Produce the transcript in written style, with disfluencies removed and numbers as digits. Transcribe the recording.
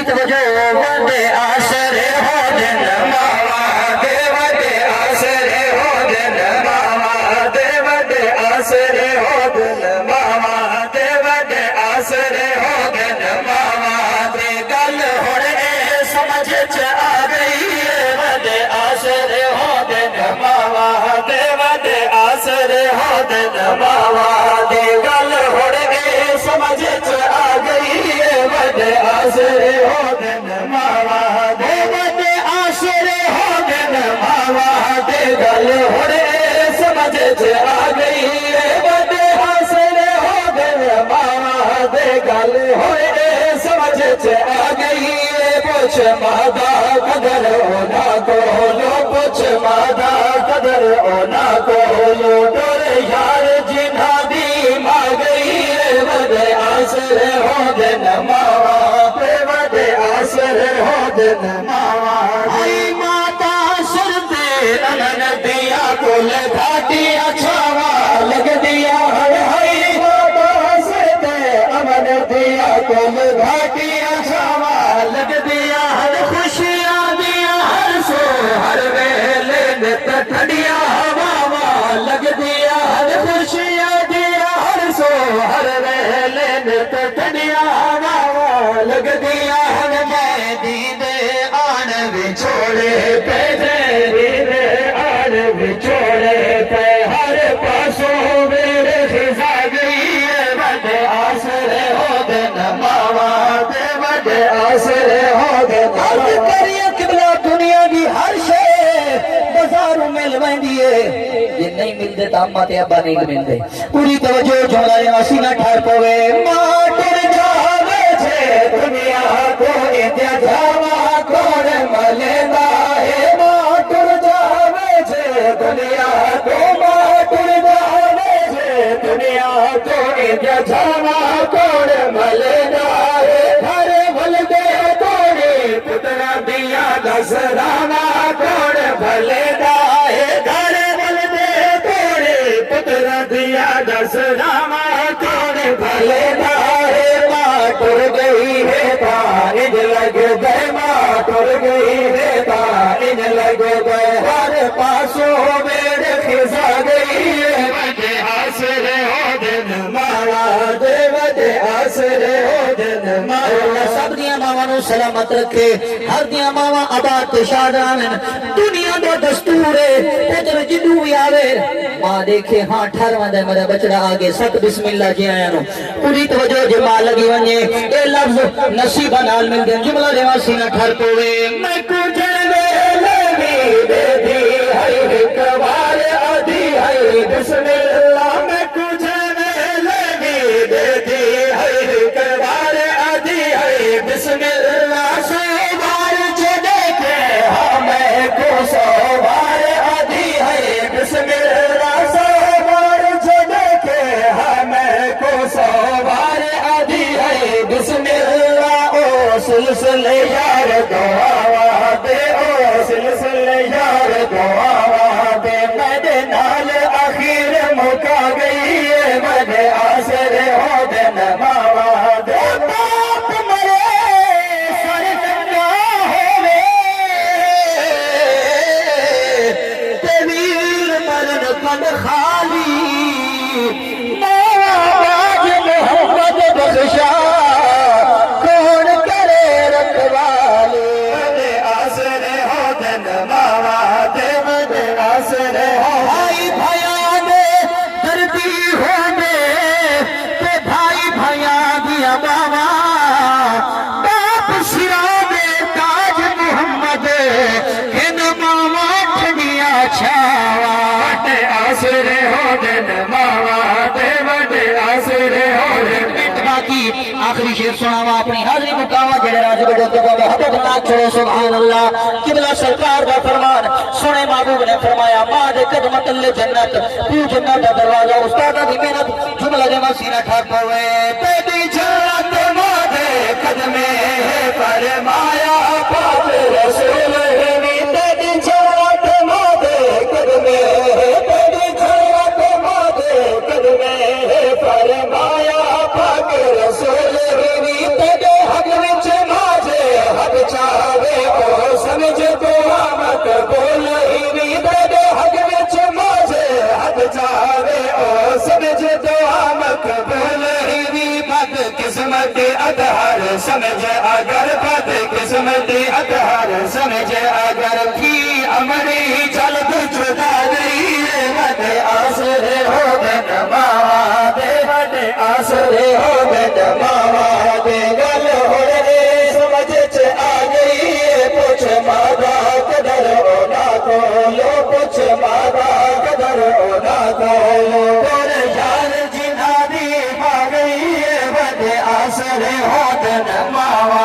तवज्जो वदे आसरे हो दिन मावा दे वदे आसरे हो दिन मावा दे वदे आसरे हो दिन मावा दे वदे आसरे हो दिन मावा दे गल हुण समझ च आ गई वदे आसरे हो दिन मावा दे वदे आसरे हो दिन मावा दे गल हुण समझ च आ गई वदे आसरे हो दिन मावा दे वदे आसरे हो दिन मावा दे गल हुण समझ च आ गई वदे आसरे हो दिन मावा दे गल हुण समझ च आ गई पुछ मादा कदर ओना को लो पुछ मादा कदर ओना को लो डोरे यार जिन्हा दी मा गई वदे आसरे हो दिन मावा दे वदे आसरे हो दिन मावा आई माता सुरते अमन दिया कुल घाटी अछावा लग दिया हई माता सुरते अमन दिया कुल घाटी अछावा लग दिया हर खुशियां दिया हर सो हर वेले नित ठंडिया हवावा लग दिया हर खुशियां दिया हर सो हर वेले नित ठंडिया हवावा लग दिया हर मैं दीदे आन विछोड़े पे दीदे आन विछोड़े पे हर पासों मेरे खिजा गई वदे आसरे हो दिन मावा दे वदे आसरे हो दिन करिए किबला दुनिया की हर शे बाजारों मिल वेंदी है ये नहीं मिलते तो अम्मा ते अब्बा नहीं मिलते पूरी तवज्जो झोला वासी ना ठार पवे मां टुर जावे छे दुनिया को इंदिया जावा कोण मलेंदा है मां टुर जावे छे दुनिया को मां टुर जावे छे दुनिया को इंदिया जावा कोण मलेंदा है घर भलदे तोड़े पुतरा दिया दसराना कोण भलेंदा है घर भलदे तोड़े पुतरा दिया दसराना कोण भलेंदा है मां टुर गई है तारिज लग गए मां टुर गई है तारिज लग गए हर पासों मेरे खिजा गई वदे आसरे हो दिन मावा दे वदे आसरे हो दिन मावा सब दियां मावां नूं सलामत रखे हर दियां मावां आबाद ते शाद रहन दुनिया दा दस्तूर है पुत्र जिदू भी आवे मां देखे हां ठर वंदा मेरा बचड़ा आगे सत बिस्मिल्लाह जी आया नो पूरी तवज्जो जे मां लगी वने ए लफ्ज नसीबा नाल मिल दे जुमला देवासी ना ठर पवे मैं कुछ लेवी दे दी है कवार आदि है बिस्मिल्लाह मैं कुछ लेवी दे दी है कवार आदि है बिस्मिल्लाह से बार चढ़े के हां मैं को सो बार आदि है बिस्मिल्लाह से बार चढ़े के हां मैं को सो बार आदि है बिस्मिल्लाह ओ सिलसिले यार दुआवा दे ओ सिलसिले यार दुआवा दे मेरे नाल आखिर मुका गई मेरे आसरे हो दिन मावा दे बाप मरे सर चंगा होवे ते वीर मरन कद खाली मावा बाज मोहम्मद बख्शा कौन करे रखवाली वदे आसरे हो दिन मावा दे वदे आसरे हो भाई भैया दे दर्दी हो दे ते भाई भैया दिया बाबा बाप सिरा दे ताज मोहम्मद इन मावा ठंडिया छावा वदे आसरे हो दिन मावा दे वदे आसरे हो दिन बाकी आखिरी शेर सुनावा अपनी हाजिरी मुकावा जेड़े राज बड़ो तो मोहब्बत ना छोड़ो सुभान अल्लाह किबला सरकार दा फरमान सुने महबूब ने फरमाया मां दे कदम तले जन्नत तू जन्नत दा दरवाजा उस्ताद दी मेहनत जुमला दे मसीना ठाक पवे तेरी जन्नत मां दे कदमे पर माया पाक रसूल नी तेरी जन्नत मां दे कदमे तेरी जन्नत मां दे कदमे पर माया पाक रसूल नी तेरे हक विच माजे किस्मती अतहर समझ अगर पद किस्मती अतहर समझ अगर की अमरी चल जुदा गई बड़े आसरे हो बिन मावा दे बड़े आसरे हो बिन मावा दे गल हो रे समझ च आ गई पूछ मादा कदर होना को लो पूछ मादा कदर होना को और जान जिना दी पा गई बड़े आसरे हो बिन मावा